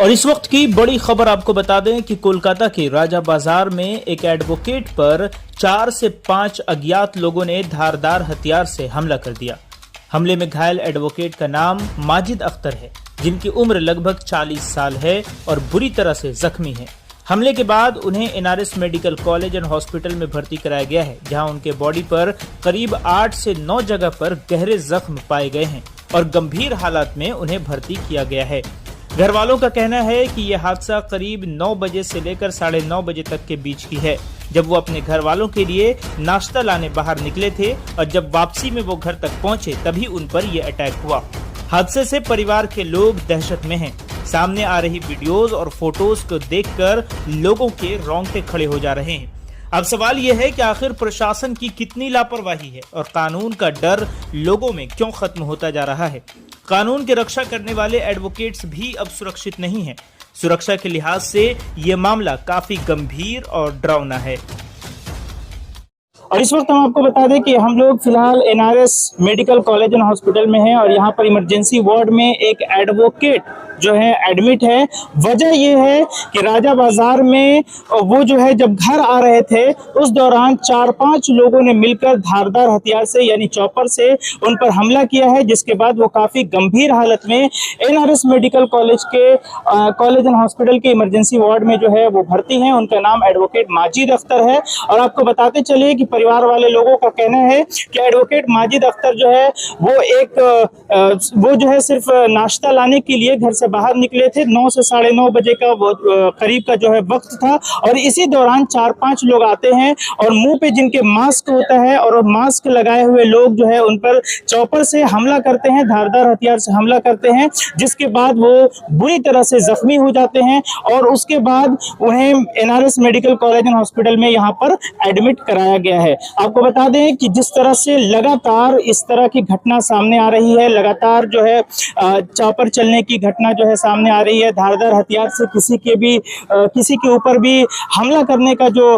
और इस वक्त की बड़ी खबर आपको बता दें कि कोलकाता के राजा बाजार में एक एडवोकेट पर 4 से 5 अज्ञात लोगों ने धारदार हथियार से हमला कर दिया। हमले में घायल एडवोकेट का नाम माजिद अख्तर है, जिनकी उम्र लगभग 40 साल है और बुरी तरह से जख्मी है। हमले के बाद उन्हें NRS medical college and hospital में भर्ती कराया गया है, जहां उनके बॉडी पर करीब 8 से 9 जगह पर गहरे जख्म पाए गए हैं और गंभीर हालात में उन्हें भर्ती किया गया है। घर वालों का कहना है कि यह हादसा करीब 9 बजे से लेकर 9:30 बजे तक के बीच की है, जब वो अपने घर वालों के लिए नाश्ता लाने बाहर निकले थे और जब वापसी में वो घर तक पहुंचे तभी उन पर यह अटैक हुआ। हादसे से परिवार के लोग दहशत में हैं। सामने आ रही वीडियोस और फोटोज को देखकर लोगों के रोंगटे खड़े हो जा रहे हैं। अब सवाल यह है कि आखिर प्रशासन की कितनी लापरवाही है और कानून का डर लोगों में क्यों खत्म होता जा रहा है। कानून की रक्षा करने वाले एडवोकेट्स भी अब सुरक्षित नहीं हैं। सुरक्षा के लिहाज से ये मामला काफी गंभीर और डरावना है। और इस वक्त हम आपको बता दें कि हम लोग फिलहाल NRS medical college and hospital में हैं और यहाँ पर इमरजेंसी वार्ड में एक एडवोकेट जो है एडमिट है। वजह यह है कि राजा बाजार में वो जो है जब घर आ रहे थे उस दौरान 4-5 लोगों ने मिलकर धारदार हथियार से यानी चॉपर से उन पर हमला किया है, जिसके बाद वो काफी गंभीर हालत में NRS medical college and hospital के इमरजेंसी वार्ड में जो है वो भर्ती हैं। उनका नाम एडवोकेट माजिद अख्तर है और आपको बताते चलिए कि परिवार वाले लोगों का कहना है कि एडवोकेट माजिद अख्तर जो है वो जो है सिर्फ नाश्ता लाने के लिए घर से बाहर निकले थे। 9 से 9:30 बजे का वो करीब का जो है वक्त था और इसी दौरान 4-5 लोग आते हैं और मुंह पे जिनके मास्क होता है और मास्क लगाए हुए लोग जो है उन पर चॉपर से हमला करते हैं, धारदार हथियार से हमला करते हैं, जिसके बाद वो बुरी तरह से जख्मी हो जाते हैं और उसके बाद उन्हें NRS medical college and hospital में यहाँ पर एडमिट कराया गया है। आपको बता दें कि जिस तरह से लगातार इस तरह की घटना सामने आ रही है, लगातार जो है चॉपर चलने की घटना जो है सामने आ रही है, धारदार हथियार से किसी के ऊपर भी हमला करने का जो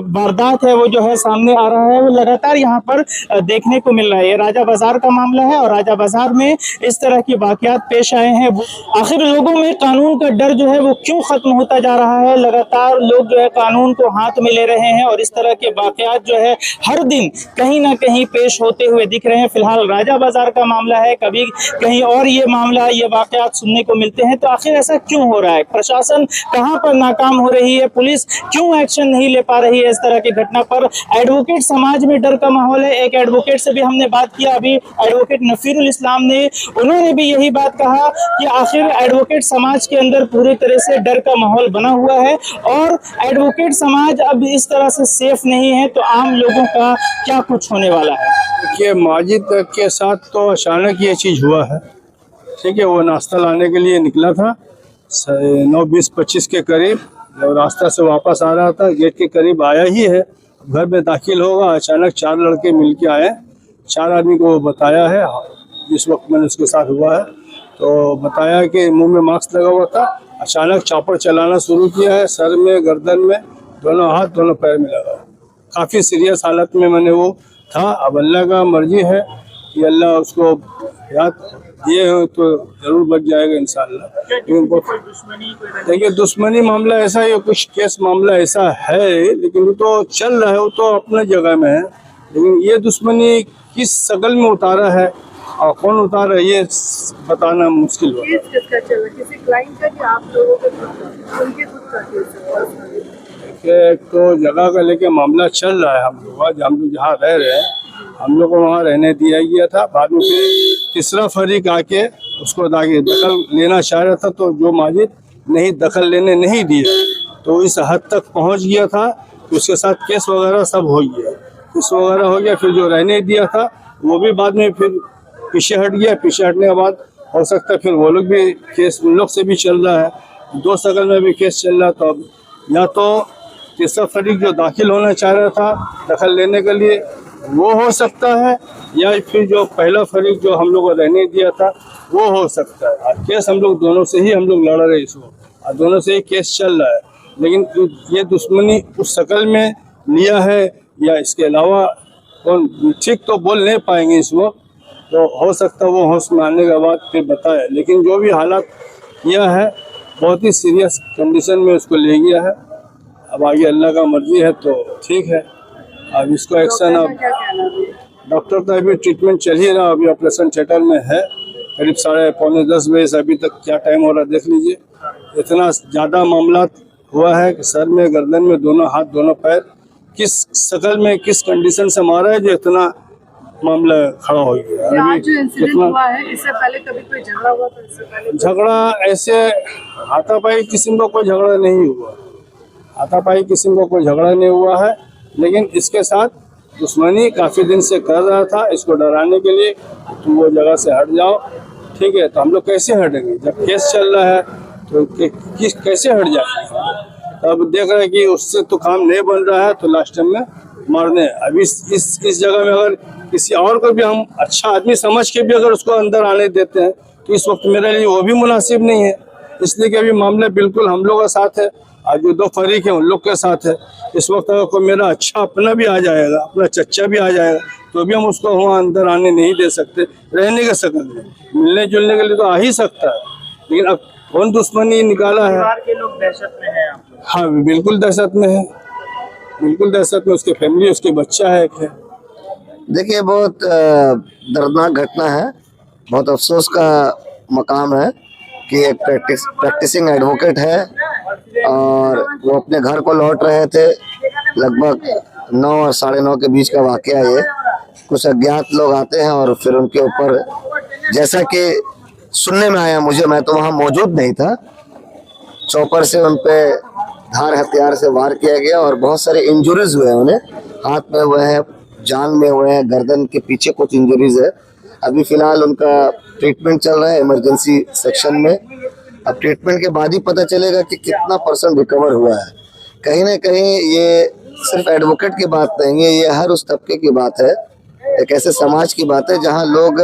वारदात है वो जो है सामने आ रहा है, वो लगातार यहाँ पर देखने को मिल रहा है। ये राजा बाजार का मामला है और राजा बाजार में इस तरह की वाकयात पेश आए हैं। आखिर लोगों में कानून का डर जो है वो क्यों खत्म होता जा रहा है। लगातार लोग जो है कानून को हाथ में ले रहे हैं और इस तरह के वाकयात जो है हर दिन कहीं ना कहीं पेश होते हुए दिख रहे हैं। फिलहाल राजा बाजार का मामला है, कभी कहीं और ये वाकयात सुनने को मिलते हैं। तो आखिर ऐसा क्यों हो रहा है? प्रशासन कहां पर नाकाम हो रही है? पुलिस क्यों एक्शन नहीं ले पा रही है इस तरह की घटना पर? एडवोकेट समाज में डर का माहौल है। एक एडवोकेट से भी हमने बात किया अभी, एडवोकेट नफीरुल इस्लाम ने, उन्होंने भी यही बात कहा कि आखिर एडवोकेट समाज के अंदर पूरी तरह से डर का माहौल बना हुआ है और एडवोकेट समाज अब इस तरह से सेफ नहीं है। तो आम लोगों का क्या कुछ होने वाला है? देखिए, माजिद के साथ तो अचानक ये चीज़ हुआ है। ठीक है, वो नाश्ता लाने के लिए निकला था 9:20-25 के करीब, जब रास्ता से वापस आ रहा था, गेट के करीब आया ही है, घर में दाखिल होगा, अचानक 4 लड़के मिल के आए। 4 आदमी को बताया है, जिस वक्त मैंने उसके साथ हुआ है तो बताया कि मुंह में मास्क लगा हुआ था, अचानक चॉपर चलाना शुरू किया है, सर में, गर्दन में, दोनों हाथ दोनों पैर में लगा। काफ़ी सीरियस हालत में मैंने वो था। अब अल्लाह का मर्जी है कि अल्लाह उसको याद दिए हो तो जरूर बच जाएगा इंशाल्लाह। देखिए, दुश्मनी मामला ऐसा है, कुछ केस मामला ऐसा है, लेकिन वो तो चल रहा है, वो तो अपने जगह में है। लेकिन ये दुश्मनी किस शक्ल में उतारा है और कौन उतारा है ये बताना मुश्किल है। एक तो जगह का लेके मामला चल रहा है। हम लोग जहाँ रह रहे हैं, हम लोग को वहाँ रहने दिया गया था। बाद में फिर तीसरा फरीक आके उसको दखल लेना चाह रहा था, तो जो माजिद नहीं दखल लेने नहीं दिया, तो इस हद तक पहुँच गया था कि उसके साथ केस वगैरह सब हो गया। केस वगैरह हो गया, फिर जो रहने दिया था वो भी बाद में फिर पीछे हट गया। पीछे हटने के बाद हो सकता है फिर वो लोग भी केस उन लोग से भी चल रहा है, 2 शक्ल में भी केस चल रहा। तो अब या तो तीसरा फरीक जो दाखिल होना चाह रहा था दखल लेने के लिए वो हो सकता है, या फिर जो पहला फरीक जो हम लोग को रहने दिया था वो हो सकता है। केस हम लोग दोनों से ही हम लोग लड़ रहे इसको, और दोनों से ही केस चल रहा है। लेकिन ये दुश्मनी उस शक्ल में लिया है या इसके अलावा कौन ठीक तो बोल नहीं पाएंगे इस वक्त, तो हो सकता है वो होश में आने के बाद फिर बताए। लेकिन जो भी हालात किया है बहुत ही सीरियस कंडीशन में उसको ले गया है। अब आगे अल्लाह का मर्जी है तो ठीक है। अब इसको एक्शन, अब डॉक्टर का अभी ट्रीटमेंट चल ही रहा, अभी ऑपरेशन थिएटर में है। करीब 9:30 बजे से अभी तक क्या टाइम हो रहा है देख लीजिए। इतना ज़्यादा मामला हुआ है कि सर में, गर्दन में, दोनों हाथ, दोनों पैर, किस शक्ल में, किस कंडीशन से मारा है जो इतना मामला खड़ा हो गया। आज जो इंसिडेंट हुआ है, इससे पहले कभी कोई झगड़ा हुआ था? इससे पहले झगड़ा ऐसे हाथापाई किस्म का कोई झगड़ा नहीं हुआ, हाथापाई किस्म का कोई झगड़ा नहीं हुआ है। लेकिन इसके साथ दुश्मनी काफ़ी दिन से कर रहा था, इसको डराने के लिए तुम वो जगह से हट जाओ। ठीक है, तो हम लोग कैसे हटेंगे जब केस चल रहा है, तो कैसे हट जाए। अब देख रहे हैं कि उससे तो काम नहीं बन रहा है, तो लास्ट टाइम में मारने। अब इस जगह में अगर किसी और को भी हम अच्छा आदमी समझ के भी अगर उसको अंदर आने देते हैं, तो इस वक्त मेरे लिए वो भी मुनासिब नहीं है। इसलिए कि अभी मामला बिल्कुल हम लोगों का साथ है, आज जो 2 फरीक हैं उन लोग के साथ है। इस वक्त अगर कोई मेरा अच्छा अपना भी आ जाएगा, अपना चच्चा भी आ जाएगा, तो भी हम उसको वहाँ अंदर आने नहीं दे सकते। रहने के शक्ल में मिलने जुलने के लिए तो आ ही सकता है, लेकिन अब कौन दुश्मनी निकाला है। परिवार के लोग दहशत में हैं। हाँ, बिल्कुल दहशत में है, बिल्कुल दहशत में। उसके फैमिली, उसके बच्चा है, एक है। देखिए, बहुत दर्दनाक घटना है, बहुत अफसोस का मकाम है कि एक प्रैक्टिसिंग एडवोकेट है और वो अपने घर को लौट रहे थे। लगभग 9 और 9:30 के बीच का वाकया ये। कुछ अज्ञात लोग आते हैं और फिर उनके ऊपर, जैसा कि सुनने में आया मुझे, मैं तो वहाँ मौजूद नहीं था, चॉपर से उन पे धार हथियार से वार किया गया और बहुत सारे इंजरीज हुए हैं उन्हें। हाथ में हुए हैं, जान में हुए हैं, गर्दन के पीछे कुछ इंजरीज है। अभी फिलहाल उनका ट्रीटमेंट चल रहा है इमरजेंसी सेक्शन में। अब ट्रीटमेंट के बाद ही पता चलेगा कि कितना % रिकवर हुआ है। कहीं ना कहीं ये सिर्फ एडवोकेट की बात नहीं है, ये हर उस तबके की बात है, एक ऐसे समाज की बात है जहाँ लोग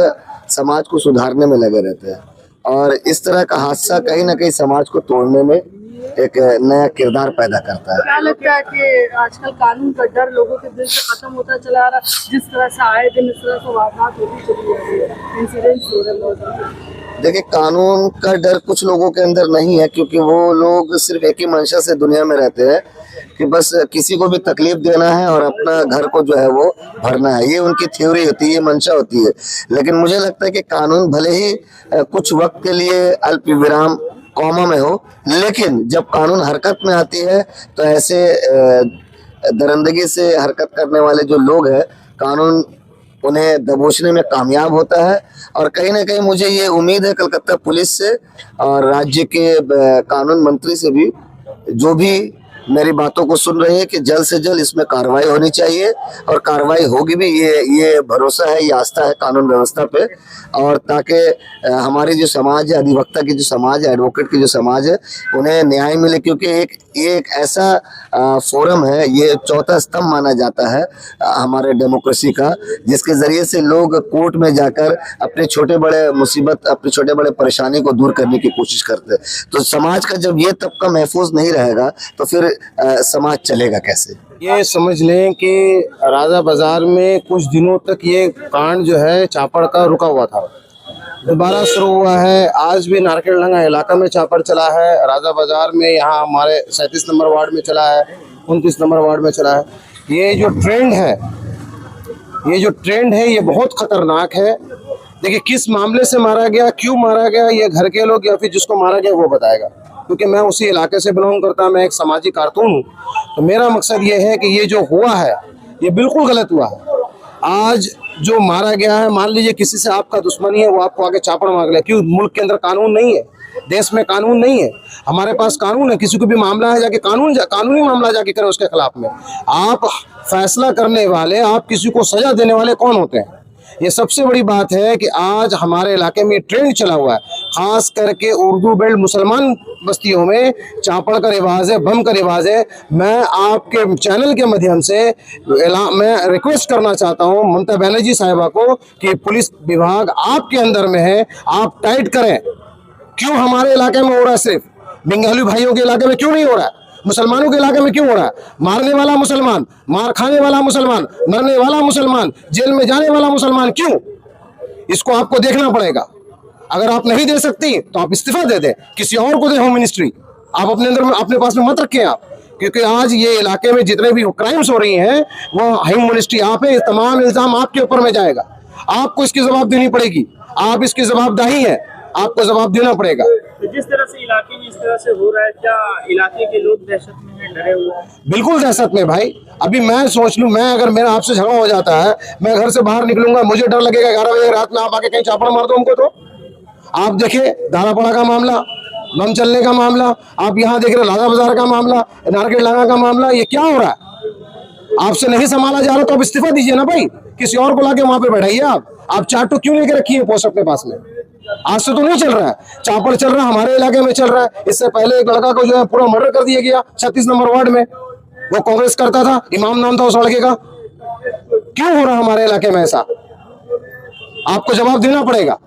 समाज को सुधारने में लगे रहते हैं। और इस तरह का हादसा कहीं ना कहीं समाज को तोड़ने में एक नया किरदार पैदा करता है। क्या लगता है कि आजकल कानून का डर लोगों के दिल से खत्म होता चला रहा, जिस तरह से आए दिन इस तरह से वारदात होती चली जा रही है, इंसिडेंट्स हो रहे हैं। देखिए, कानून का डर कुछ लोगों के अंदर नहीं है, क्योंकि वो लोग सिर्फ एक ही मंशा से दुनिया में रहते हैं कि बस किसी को भी तकलीफ देना है और अपना घर को जो है वो भरना है। ये उनकी थ्योरी होती है, ये मंशा होती है। लेकिन मुझे लगता है कि कानून भले ही कुछ वक्त के लिए अल्प विराम कॉमा में हो, लेकिन जब कानून हरकत में आती है तो ऐसे दरिंदगी से हरकत करने वाले जो लोग हैं, कानून उन्हें दबोचने में कामयाब होता है। और कहीं ना कहीं मुझे ये उम्मीद है कलकत्ता पुलिस से और राज्य के कानून मंत्री से भी, जो भी मेरी बातों को सुन रहे हैं, कि जल्द से जल्द इसमें कार्रवाई होनी चाहिए और कार्रवाई होगी भी। ये भरोसा है, ये आस्था है कानून व्यवस्था पे। और ताकि हमारी जो समाज है, अधिवक्ता की जो समाज है, एडवोकेट की जो समाज है, उन्हें न्याय मिले। क्योंकि ये एक ऐसा फोरम है, ये चौथा स्तंभ माना जाता है हमारे डेमोक्रेसी का, जिसके ज़रिए से लोग कोर्ट में जाकर अपने छोटे बड़े मुसीबत, अपने छोटे बड़े परेशानी को दूर करने की कोशिश करते हैं। तो समाज का जब ये तबका महफूज नहीं रहेगा तो फिर समाज चलेगा कैसे। ये समझ लें कि राजा बाजार में कुछ दिनों तक ये कांड जो है चापड़ का रुका हुआ था, दोबारा शुरू हुआ है। आज भी नारकेलडंगा इलाका में चापड़ चला है, राजा बाजार में, यहाँ हमारे 37 नंबर वार्ड में चला है, 29 नंबर वार्ड में चला है। ये जो ट्रेंड है ये बहुत खतरनाक है। देखिए, किस मामले से मारा गया, क्यों मारा गया, ये घर के लोग या फिर जिसको मारा गया वो बताएगा, क्योंकि मैं उसी इलाके से बिलोंग करता, मैं एक सामाजिक कारकुन हूँ। तो मेरा मकसद ये है कि ये जो हुआ है ये बिल्कुल गलत हुआ है। आज जो मारा गया है, मान लीजिए किसी से आपका दुश्मनी है, वो आपको आगे चापड़ मार लिया, क्यों? मुल्क के अंदर कानून नहीं है, देश में कानून नहीं है। हमारे पास कानून है, किसी को भी मामला है जाके कानूनी मामला जाके करें उसके खिलाफ में। आप फैसला करने वाले, आप किसी को सजा देने वाले कौन होते हैं? ये सबसे बड़ी बात है कि आज हमारे इलाके में ट्रेंड चला हुआ है, खास करके उर्दू बेल्ट मुसलमान बस्तियों में चापड़ का रिवाज है, बम का रिवाज है। मैं आपके चैनल के माध्यम से मैं रिक्वेस्ट करना चाहता हूं ममता बनर्जी साहिबा को कि पुलिस विभाग आपके अंदर में है, आप टाइट करें। क्यों हमारे इलाके में हो रहा है? सिर्फ बंगाली भाइयों के इलाके में क्यों नहीं हो रहा है? मुसलमानों के इलाके में क्यों हो रहा है? मारने वाला मुसलमान, मार खाने वाला मुसलमान, मरने वाला मुसलमान, जेल में जाने वाला मुसलमान, क्यों? इसको आपको देखना पड़ेगा। अगर आप नहीं दे सकती तो आप इस्तीफा दे दें, किसी और को दे होम मिनिस्ट्री। आप अपने अंदर में अपने पास में मत रखें आप, क्योंकि आज ये इलाके में जितने भी क्राइम्स हो रही हैं वो होम मिनिस्ट्री आप है, तमाम इल्जाम आपके ऊपर में जाएगा, आपको इसकी जवाब देनी पड़ेगी, आप इसकी जवाबदाही है, आपको जवाब देना पड़ेगा। तो जिस तरह से इलाके में इस तरह से हो रहा है, क्या इलाके के लोग दहशत में हैं, डरे हुए हैं? बिल्कुल दहशत में भाई। अभी मैं सोच लूं, मैं अगर मेरा आपसे झगड़ा हो जाता है, मैं घर से बाहर निकलूंगा, मुझे डर लगेगा 11 बजे रात में आप आके कहीं चापड़ मार दो हमको। तो आप देखिए दारापाड़ा का मामला, बम चलने का मामला, आप यहाँ देख रहे लाला बाजार का मामला, नारकेट लागा का मामला, ये क्या हो रहा है? आपसे नहीं संभाला जा रहा तो आप इस्तीफा दीजिए ना भाई, किसी और को लाके वहां पे बैठाइए। आप चाटू क्यों लेके रखी है पोस्ट अपने पास में? आज से तो नहीं चल रहा है, चापड़ चल रहा है, हमारे इलाके में चल रहा है। इससे पहले एक लड़का को जो है पूरा मर्डर कर दिया गया 36 नंबर वार्ड में, वो कांग्रेस करता था, इमाम नाम था उस लड़के का। क्यों हो रहा है हमारे इलाके में ऐसा? आपको जवाब देना पड़ेगा।